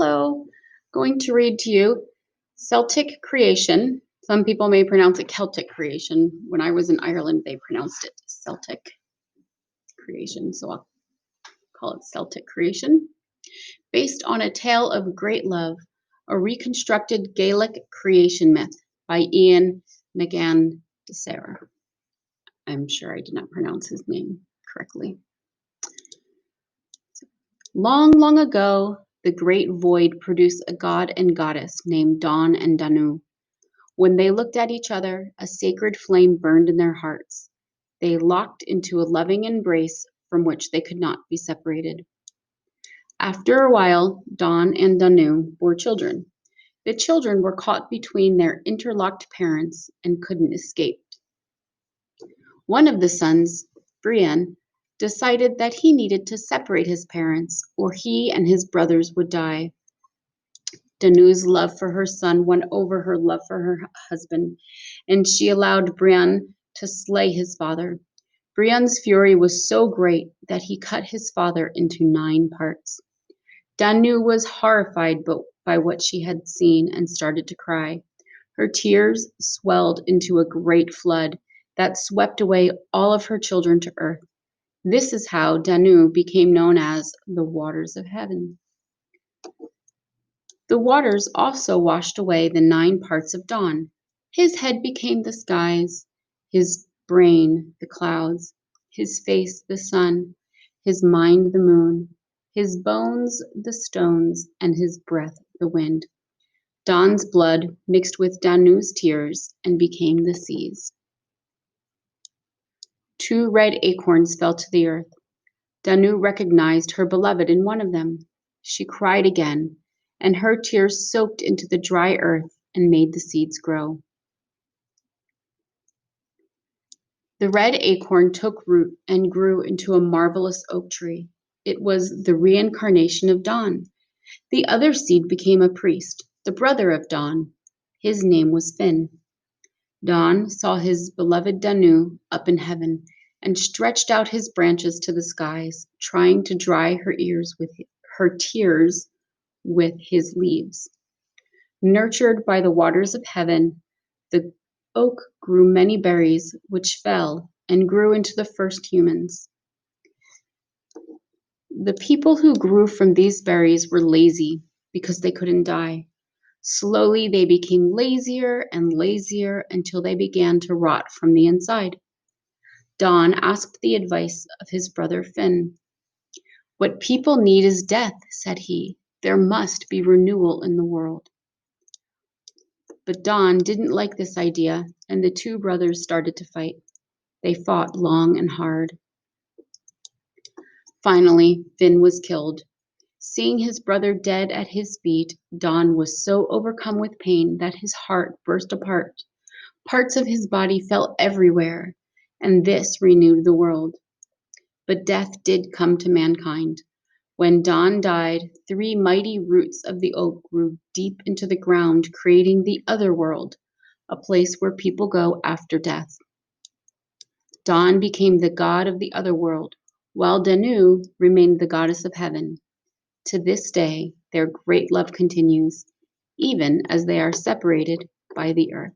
Hello, going to read to you Celtic creation. Some people may pronounce it Celtic creation. When I was in Ireland, they pronounced it Celtic creation, so I'll call it Celtic creation. Based on a tale of great love, a reconstructed Gaelic creation myth by Ian McGann de Serra. I'm sure I did not pronounce his name correctly. Long, long ago, the great void produced a god and goddess named Dawn and Danu. When they looked at each other, a sacred flame burned in their hearts. They locked into a loving embrace from which they could not be separated. After a while, Dawn and Danu bore children. The children were caught between their interlocked parents and couldn't escape. One of the sons, Brian, decided that he needed to separate his parents or he and his brothers would die. Danu's love for her son won over her love for her husband, and she allowed Brian to slay his father. Brian's fury was so great that he cut his father into 9 parts. Danu was horrified by what she had seen and started to cry. Her tears swelled into a great flood that swept away all of her children to earth. This is how Danu became known as the waters of heaven. The waters also washed away the 9 parts of Dawn. His head became the skies, his brain the clouds, his face the sun, his mind the moon, his bones the stones, and his breath the wind. Dawn's blood mixed with Danu's tears and became the seas. 2 red acorns fell to the earth. Danu recognized her beloved in one of them. She cried again, and her tears soaked into the dry earth and made the seeds grow. The red acorn took root and grew into a marvelous oak tree. It was the reincarnation of Dawn. The other seed became a priest, the brother of Dawn. His name was Finn. Dawn saw his beloved Danu up in heaven and stretched out his branches to the skies, trying to dry her tears with his leaves. Nurtured by the waters of heaven, the oak grew many berries, which fell and grew into the first humans. The people who grew from these berries were lazy because they couldn't die. Slowly, they became lazier and lazier until they began to rot from the inside. Dawn asked the advice of his brother Finn. "What people need is death," said he. "There must be renewal in the world." But Dawn didn't like this idea, and the 2 brothers started to fight. They fought long and hard. Finally, Finn was killed. Seeing his brother dead at his feet, Dawn was so overcome with pain that his heart burst apart. Parts of his body fell everywhere, and this renewed the world. But death did come to mankind. When Dawn died, 3 mighty roots of the oak grew deep into the ground, creating the other world, a place where people go after death. Dawn became the god of the other world, while Danu remained the goddess of heaven. To this day, their great love continues, even as they are separated by the earth.